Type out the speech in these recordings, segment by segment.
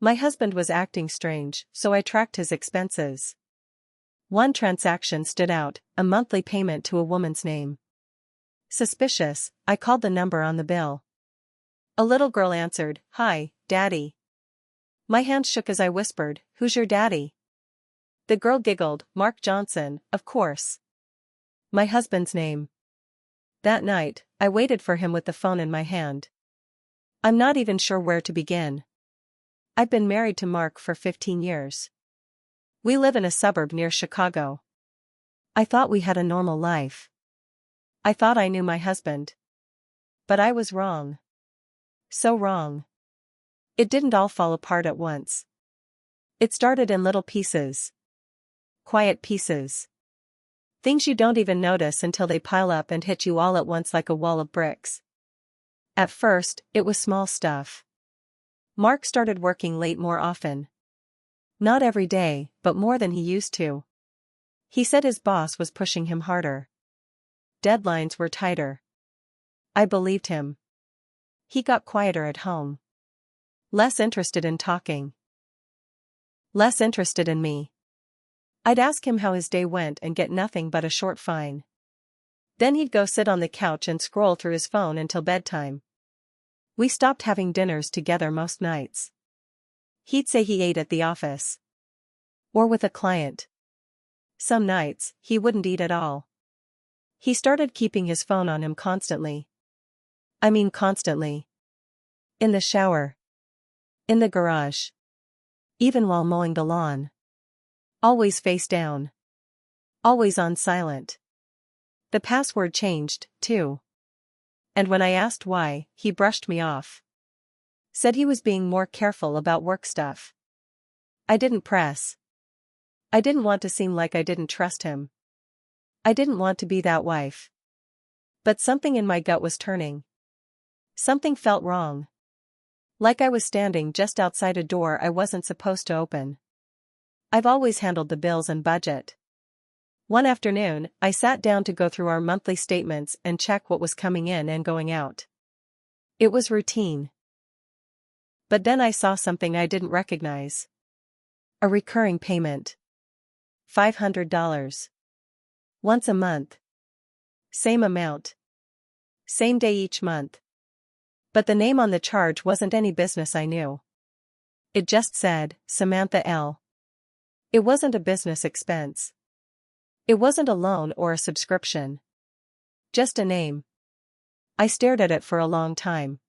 My husband was acting strange, so I tracked his expenses. One transaction stood out, a monthly payment to a woman's name. Suspicious, I called the number on the bill. A little girl answered, "Hi, Daddy." My hand shook as I whispered, "Who's your daddy?" The girl giggled, "Mark Johnson, of course. My husband's name." That night, I waited for him with the phone in my hand. I'm not even sure where to begin. I've been married to Mark for 15 years. We live in a suburb near Chicago. I thought we had a normal life. I thought I knew my husband. But I was wrong. So wrong. It didn't all fall apart at once. It started in little pieces. Quiet pieces. Things you don't even notice until they pile up and hit you all at once like a wall of bricks. At first, it was small stuff. Mark started working late more often. Not every day, but more than he used to. He said his boss was pushing him harder. Deadlines were tighter. I believed him. He got quieter at home. Less interested in talking. Less interested in me. I'd ask him how his day went and get nothing but a short fine. Then he'd go sit on the couch and scroll through his phone until bedtime. We stopped having dinners together most nights. He'd say he ate at the office. Or with a client. Some nights, he wouldn't eat at all. He started keeping his phone on him constantly. I mean constantly. In the shower. In the garage. Even while mowing the lawn. Always face down. Always on silent. The password changed, too. And when I asked why, he brushed me off. Said he was being more careful about work stuff. I didn't press. I didn't want to seem like I didn't trust him. I didn't want to be that wife. But something in my gut was turning. Something felt wrong. Like I was standing just outside a door I wasn't supposed to open. I've always handled the bills and budget. One afternoon, I sat down to go through our monthly statements and check what was coming in and going out. It was routine. But then I saw something I didn't recognize. A recurring payment. $500. Once a month. Same amount. Same day each month. But the name on the charge wasn't any business I knew. It just said, Samantha L. It wasn't a business expense. It wasn't a loan or a subscription. Just a name. I stared at it for a long time.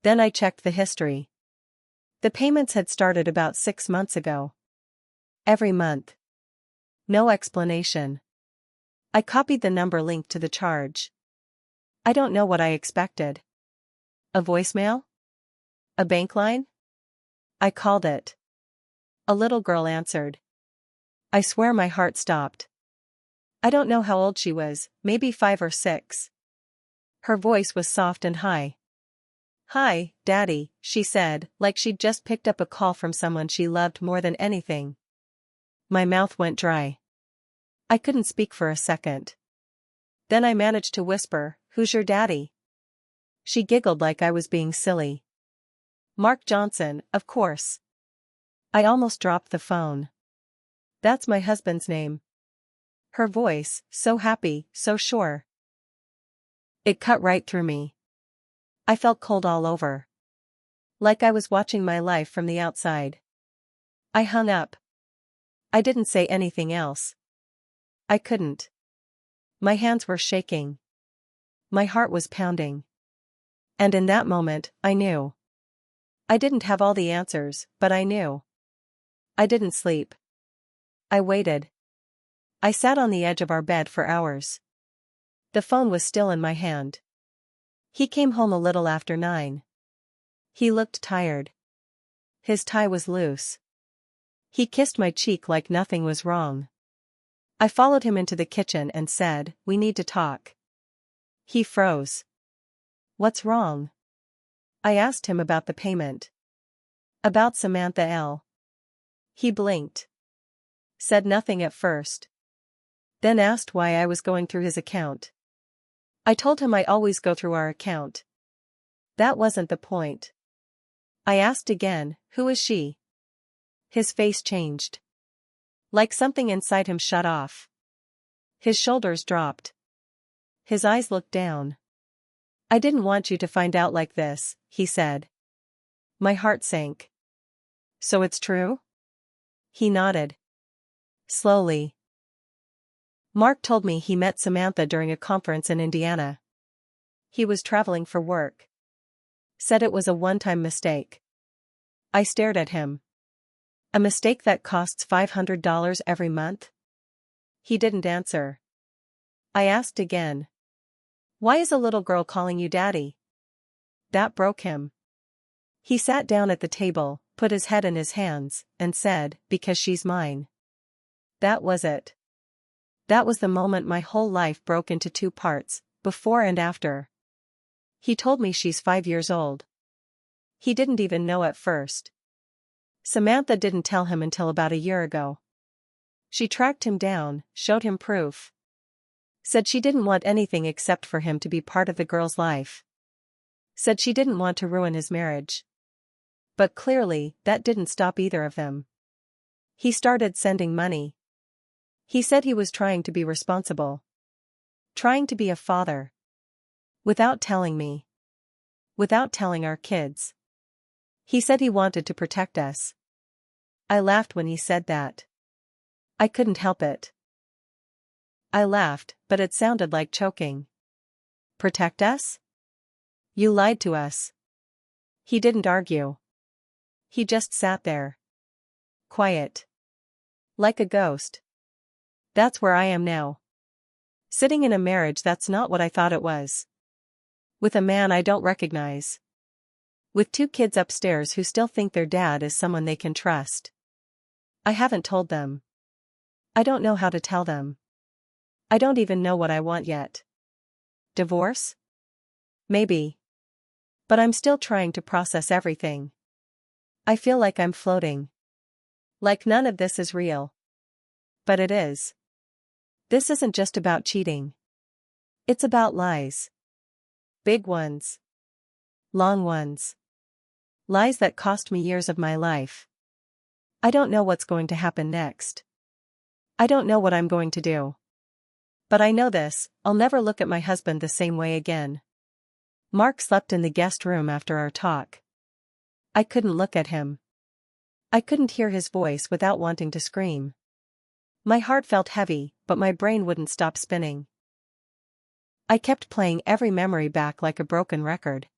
Then I checked the history. The payments had started about 6 months ago. Every month. No explanation. I copied the number linked to the charge. I don't know what I expected. A voicemail? A bank line? I called it. A little girl answered. I swear my heart stopped. I don't know how old she was, maybe 5 or 6. Her voice was soft and high. "Hi, Daddy," she said, like she'd just picked up a call from someone she loved more than anything. My mouth went dry. I couldn't speak for a second. Then I managed to whisper, "Who's your daddy?" She giggled like I was being silly. "Mark Johnson, of course." I almost dropped the phone. "That's my husband's name." Her voice, so happy, so sure. It cut right through me. I felt cold all over. Like I was watching my life from the outside. I hung up. I didn't say anything else. I couldn't. My hands were shaking. My heart was pounding. And in that moment, I knew. I didn't have all the answers, but I knew. I didn't sleep. I waited. I sat on the edge of our bed for hours. The phone was still in my hand. He came home a little after 9. He looked tired. His tie was loose. He kissed my cheek like nothing was wrong. I followed him into the kitchen and said, "We need to talk." He froze. "What's wrong?" I asked him about the payment. About Samantha L. He blinked. Said nothing at first. Then asked why I was going through his account. I told him I always go through our account. That wasn't the point. I asked again, who is she? His face changed. Like something inside him shut off. His shoulders dropped. His eyes looked down. I didn't want you to find out like this, he said. My heart sank. So it's true? He nodded. Slowly. Mark told me he met Samantha during a conference in Indiana. He was traveling for work. Said it was a one-time mistake. I stared at him. A mistake that costs $500 every month? He didn't answer. I asked again. Why is a little girl calling you daddy? That broke him. He sat down at the table, put his head in his hands, and said, because she's mine. That was it. That was the moment my whole life broke into two parts, before and after. He told me she's 5 years old. He didn't even know at first. Samantha didn't tell him until about a year ago. She tracked him down, showed him proof. Said she didn't want anything except for him to be part of the girl's life. Said she didn't want to ruin his marriage. But clearly, that didn't stop either of them. He started sending money. He said he was trying to be responsible. Trying to be a father. Without telling me. Without telling our kids. He said he wanted to protect us. I laughed when he said that. I couldn't help it. I laughed, but it sounded like choking. Protect us? You lied to us. He didn't argue. He just sat there. Quiet. Like a ghost. That's where I am now. Sitting in a marriage that's not what I thought it was. With a man I don't recognize. With 2 kids upstairs who still think their dad is someone they can trust. I haven't told them. I don't know how to tell them. I don't even know what I want yet. Divorce? Maybe. But I'm still trying to process everything. I feel like I'm floating. Like none of this is real. But it is. This isn't just about cheating. It's about lies. Big ones. Long ones. Lies that cost me years of my life. I don't know what's going to happen next. I don't know what I'm going to do. But I know this, I'll never look at my husband the same way again. Mark slept in the guest room after our talk. I couldn't look at him. I couldn't hear his voice without wanting to scream. My heart felt heavy, but my brain wouldn't stop spinning. I kept playing every memory back like a broken record.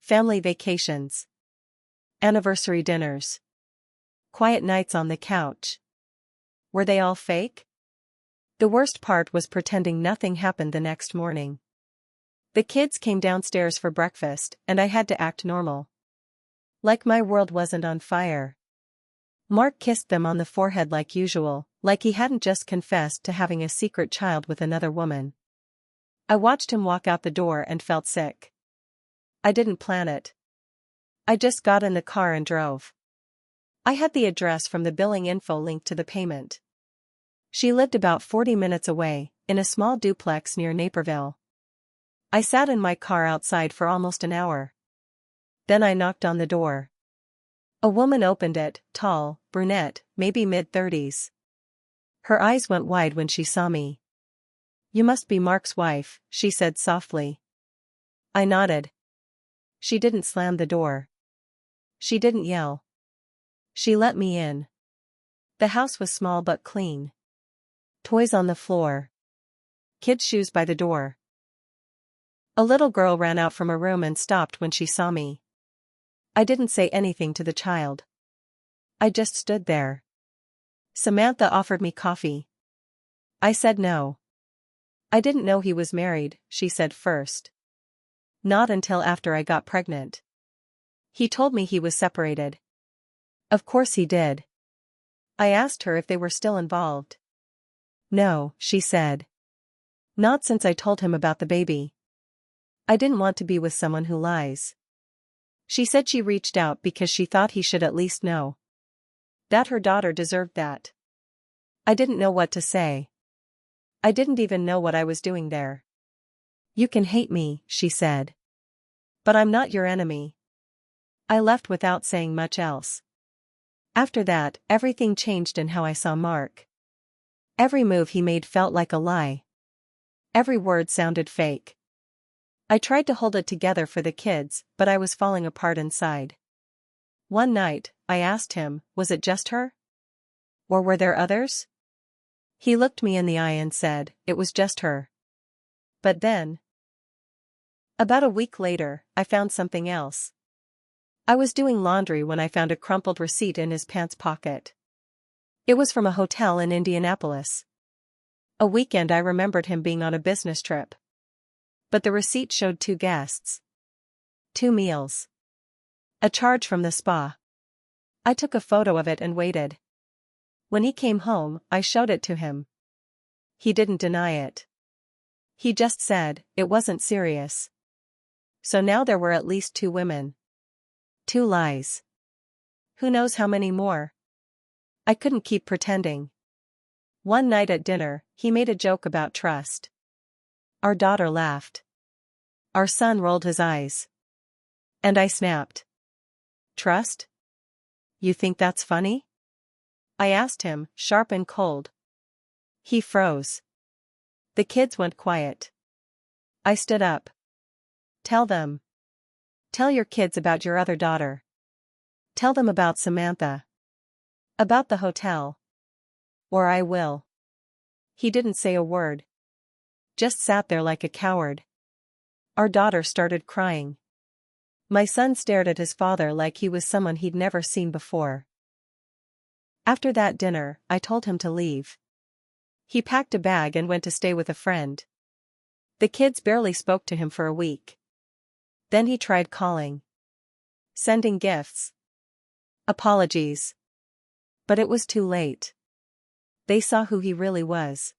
Family vacations. Anniversary dinners. Quiet nights on the couch. Were they all fake? The worst part was pretending nothing happened the next morning. The kids came downstairs for breakfast, and I had to act normal. Like my world wasn't on fire. Mark kissed them on the forehead like usual, like he hadn't just confessed to having a secret child with another woman. I watched him walk out the door and felt sick. I didn't plan it. I just got in the car and drove. I had the address from the billing info linked to the payment. She lived about 40 minutes away, in a small duplex near Naperville. I sat in my car outside for almost an hour. Then I knocked on the door. A woman opened it, tall, brunette, maybe mid-30s. Her eyes went wide when she saw me. You must be Mark's wife, she said softly. I nodded. She didn't slam the door. She didn't yell. She let me in. The house was small but clean. Toys on the floor. Kids' shoes by the door. A little girl ran out from a room and stopped when she saw me. I didn't say anything to the child. I just stood there. Samantha offered me coffee. I said no. I didn't know he was married, she said first. Not until after I got pregnant. He told me he was separated. Of course he did. I asked her if they were still involved. No, she said. Not since I told him about the baby. I didn't want to be with someone who lies. She said she reached out because she thought he should at least know. That her daughter deserved that. I didn't know what to say. I didn't even know what I was doing there. You can hate me, she said. But I'm not your enemy. I left without saying much else. After that, everything changed in how I saw Mark. Every move he made felt like a lie. Every word sounded fake. I tried to hold it together for the kids, but I was falling apart inside. One night, I asked him, was it just her? Or were there others? He looked me in the eye and said, it was just her. But then, about a week later, I found something else. I was doing laundry when I found a crumpled receipt in his pants pocket. It was from a hotel in Indianapolis. A weekend I remembered him being on a business trip. But the receipt showed 2 guests. 2 meals. A charge from the spa. I took a photo of it and waited. When he came home, I showed it to him. He didn't deny it. He just said, it wasn't serious. So now there were at least 2 women. 2 lies. Who knows how many more? I couldn't keep pretending. One night at dinner, he made a joke about trust. Our daughter laughed. Our son rolled his eyes. And I snapped. Trust? You think that's funny? I asked him, sharp and cold. He froze. The kids went quiet. I stood up. Tell them. Tell your kids about your other daughter. Tell them about Samantha. About the hotel. Or I will. He didn't say a word. Just sat there like a coward. Our daughter started crying. My son stared at his father like he was someone he'd never seen before. After that dinner, I told him to leave. He packed a bag and went to stay with a friend. The kids barely spoke to him for a week. Then he tried calling. Sending gifts. Apologies. But it was too late. They saw who he really was.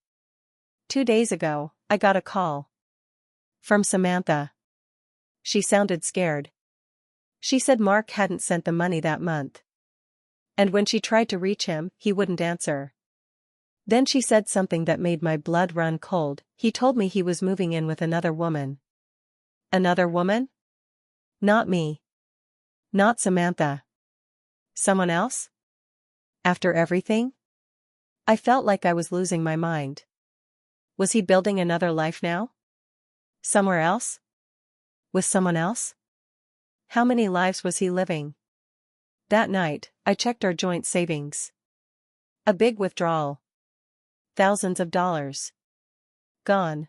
2 days ago, I got a call. From Samantha. She sounded scared. She said Mark hadn't sent the money that month. And when she tried to reach him, he wouldn't answer. Then she said something that made my blood run cold. He told me he was moving in with another woman. Another woman? Not me. Not Samantha. Someone else? After everything? I felt like I was losing my mind. Was he building another life now? Somewhere else? With someone else? How many lives was he living? That night, I checked our joint savings. A big withdrawal. Thousands of dollars. Gone.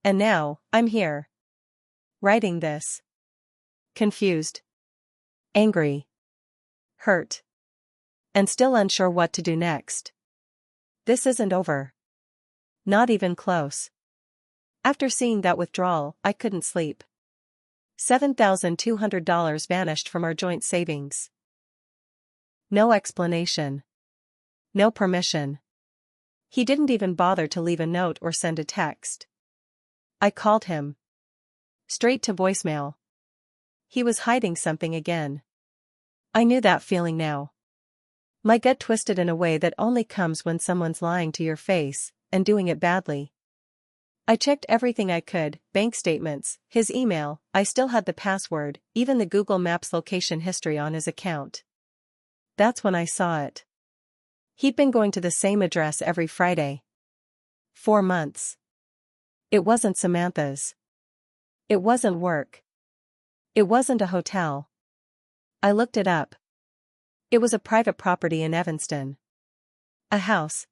And now, I'm here. Writing this. Confused. Angry. Hurt. And still unsure what to do next. This isn't over. Not even close. After seeing that withdrawal, I couldn't sleep. $7,200 vanished from our joint savings. No explanation. No permission. He didn't even bother to leave a note or send a text. I called him. Straight to voicemail. He was hiding something again. I knew that feeling now. My gut twisted in a way that only comes when someone's lying to your face, and doing it badly. I checked everything I could, bank statements, his email, I still had the password, even the Google Maps location history on his account. That's when I saw it. He'd been going to the same address every Friday. 4 months. It wasn't Samantha's. It wasn't work. It wasn't a hotel. I looked it up. It was a private property in Evanston. A house.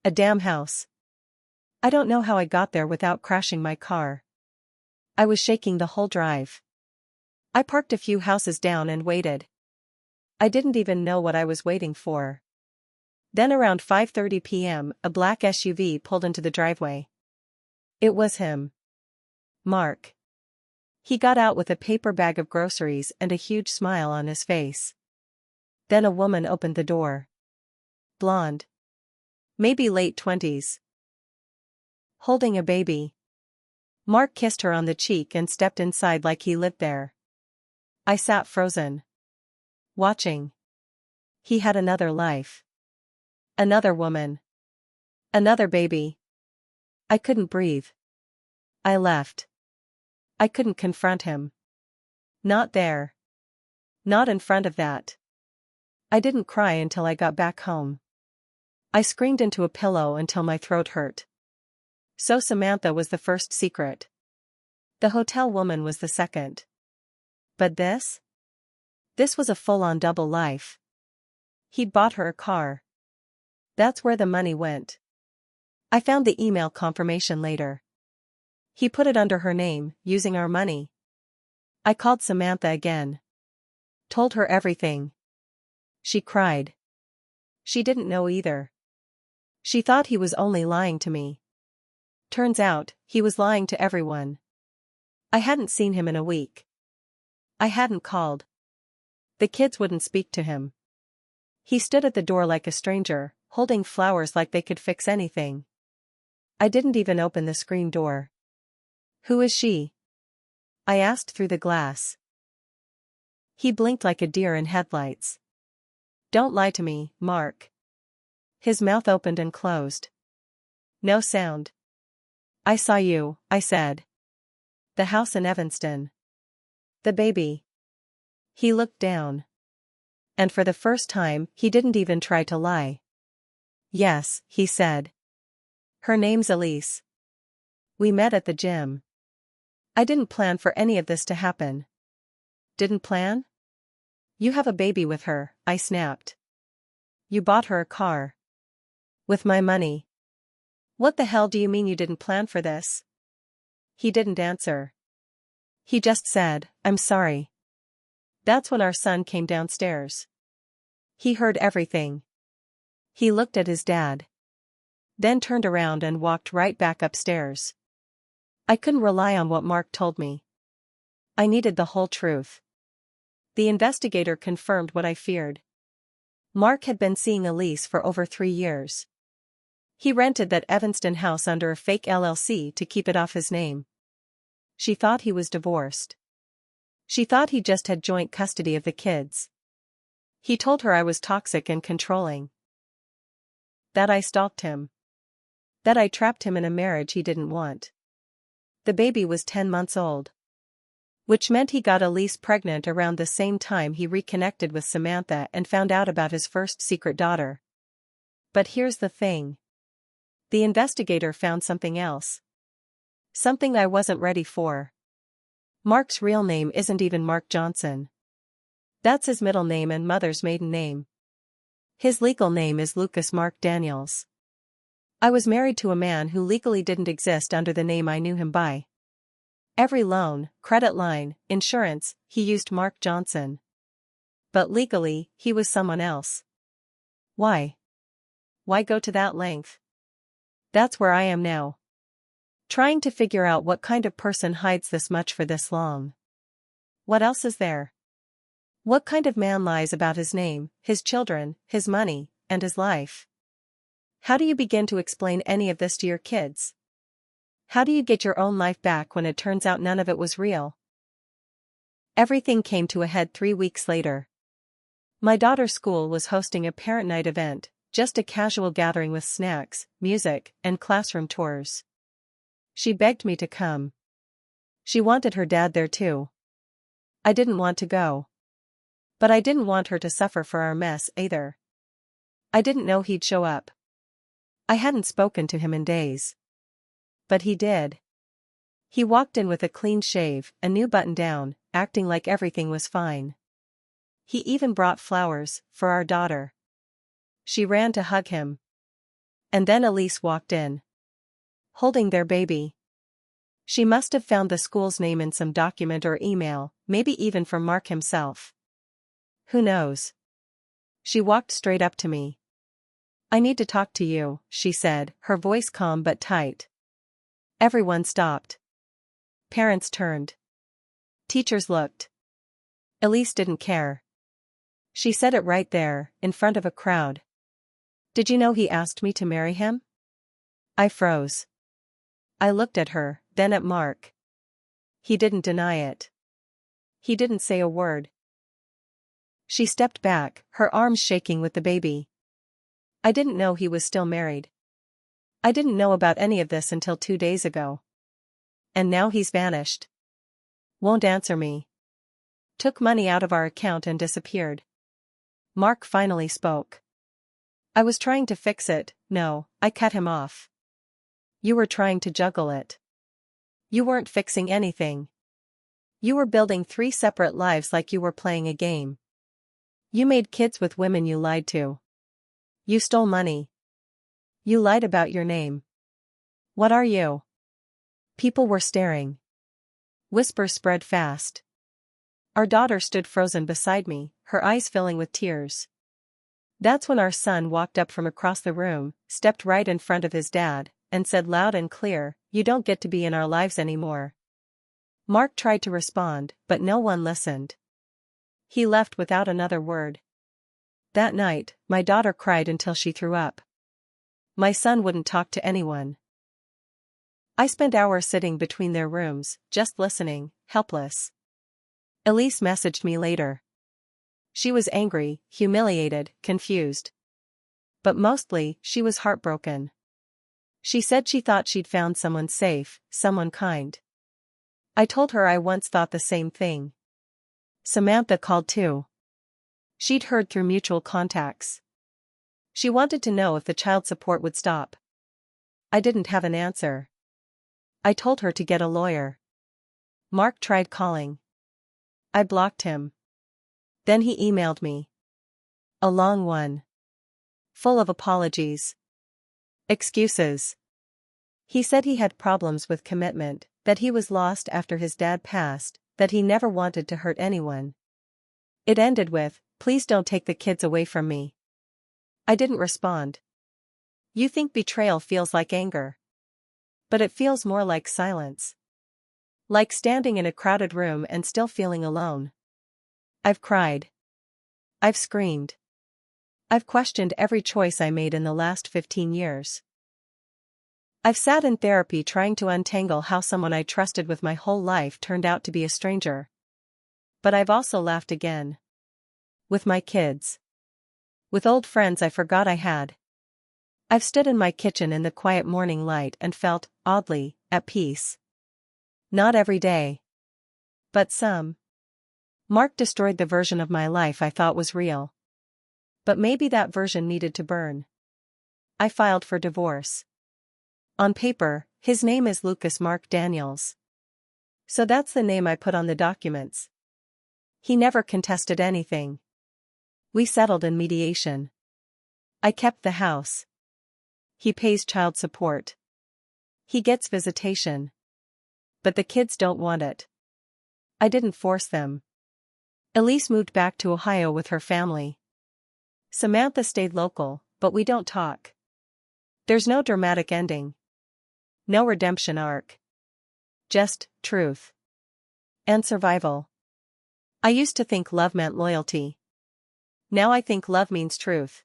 A damn house. I don't know how I got there without crashing my car. I was shaking the whole drive. I parked a few houses down and waited. I didn't even know what I was waiting for. Then around 5:30 p.m., a black SUV pulled into the driveway. It was him. Mark. He got out with a paper bag of groceries and a huge smile on his face. Then a woman opened the door. Blonde. Maybe late 20s. Holding a baby. Mark kissed her on the cheek and stepped inside like he lived there. I sat frozen. Watching. He had another life. Another woman. Another baby. I couldn't breathe. I left. I couldn't confront him. Not there. Not in front of that. I didn't cry until I got back home. I screamed into a pillow until my throat hurt. So Samantha was the first secret. The hotel woman was the second. But this? This was a full-on double life. He'd bought her a car. That's where the money went. I found the email confirmation later. He put it under her name, using our money. I called Samantha again. Told her everything. She cried. She didn't know either. She thought he was only lying to me. Turns out, he was lying to everyone. I hadn't seen him in a week. I hadn't called. The kids wouldn't speak to him. He stood at the door like a stranger, holding flowers like they could fix anything. I didn't even open the screen door. Who is she? I asked through the glass. He blinked like a deer in headlights. Don't lie to me, Mark. His mouth opened and closed. No sound. I saw you, I said. The house in Evanston. The baby. He looked down. And for the first time, he didn't even try to lie. Yes, he said. Her name's Elise. We met at the gym. I didn't plan for any of this to happen. Didn't plan? You have a baby with her, I snapped. You bought her a car. With my money. What the hell do you mean you didn't plan for this? He didn't answer. He just said, I'm sorry. That's when our son came downstairs. He heard everything. He looked at his dad. Then turned around and walked right back upstairs. I couldn't rely on what Mark told me. I needed the whole truth. The investigator confirmed what I feared. Mark had been seeing Elise for over 3 years. He rented that Evanston house under a fake LLC to keep it off his name. She thought he was divorced. She thought he just had joint custody of the kids. He told her I was toxic and controlling. That I stalked him. That I trapped him in a marriage he didn't want. The baby was 10 months old. Which meant he got Elise pregnant around the same time he reconnected with Samantha and found out about his first secret daughter. But here's the thing. The investigator found something else. Something I wasn't ready for. Mark's real name isn't even Mark Johnson. That's his middle name and mother's maiden name. His legal name is Lucas Mark Daniels. I was married to a man who legally didn't exist under the name I knew him by. Every loan, credit line, insurance, he used Mark Johnson. But legally, he was someone else. Why? Why go to that length? That's where I am now. Trying to figure out what kind of person hides this much for this long. What else is there? What kind of man lies about his name, his children, his money, and his life? How do you begin to explain any of this to your kids? How do you get your own life back when it turns out none of it was real? Everything came to a head 3 weeks later. My daughter's school was hosting a parent night event, just a casual gathering with snacks, music, and classroom tours. She begged me to come. She wanted her dad there too. I didn't want to go. But I didn't want her to suffer for our mess either. I didn't know he'd show up. I hadn't spoken to him in days. But he did. He walked in with a clean shave, a new button-down, acting like everything was fine. He even brought flowers, for our daughter. She ran to hug him. And then Elise walked in. Holding their baby. She must have found the school's name in some document or email, maybe even from Mark himself. Who knows? She walked straight up to me. I need to talk to you, she said, her voice calm but tight. Everyone stopped. Parents turned. Teachers looked. Elise didn't care. She said it right there, in front of a crowd. Did you know he asked me to marry him? I froze. I looked at her, then at Mark. He didn't deny it. He didn't say a word. She stepped back, her arms shaking with the baby. I didn't know he was still married. I didn't know about any of this until 2 days ago. And now he's vanished. Won't answer me. Took money out of our account and disappeared. Mark finally spoke. I was trying to fix it. No, I cut him off. You were trying to juggle it. You weren't fixing anything. You were building 3 separate lives like you were playing a game. You made kids with women you lied to. You stole money. You lied about your name. What are you? People were staring. Whispers spread fast. Our daughter stood frozen beside me, her eyes filling with tears. That's when our son walked up from across the room, stepped right in front of his dad, and said loud and clear, "You don't get to be in our lives anymore." Mark tried to respond, but no one listened. He left without another word. That night, my daughter cried until she threw up. My son wouldn't talk to anyone. I spent hours sitting between their rooms, just listening, helpless. Elise messaged me later. She was angry, humiliated, confused. But mostly, she was heartbroken. She said she thought she'd found someone safe, someone kind. I told her I once thought the same thing. Samantha called too. She'd heard through mutual contacts. She wanted to know if the child support would stop. I didn't have an answer. I told her to get a lawyer. Mark tried calling. I blocked him. Then he emailed me. A long one. Full of apologies. Excuses. He said he had problems with commitment, that he was lost after his dad passed, that he never wanted to hurt anyone. It ended with, "Please don't take the kids away from me." I didn't respond. You think betrayal feels like anger. But it feels more like silence. Like standing in a crowded room and still feeling alone. I've cried. I've screamed. I've questioned every choice I made in the last 15 years. I've sat in therapy trying to untangle how someone I trusted with my whole life turned out to be a stranger. But I've also laughed again. With my kids. With old friends I forgot I had. I've stood in my kitchen in the quiet morning light and felt, oddly, at peace. Not every day. But some. Mark destroyed the version of my life I thought was real. But maybe that version needed to burn. I filed for divorce. On paper, his name is Lucas Mark Daniels. So that's the name I put on the documents. He never contested anything. We settled in mediation. I kept the house. He pays child support. He gets visitation. But the kids don't want it. I didn't force them. Elise moved back to Ohio with her family. Samantha stayed local, but we don't talk. There's no dramatic ending. No redemption arc. Just truth. And survival. I used to think love meant loyalty. Now I think love means truth.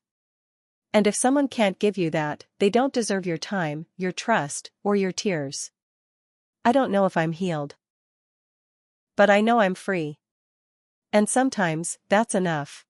And if someone can't give you that, they don't deserve your time, your trust, or your tears. I don't know if I'm healed. But I know I'm free. And sometimes, that's enough.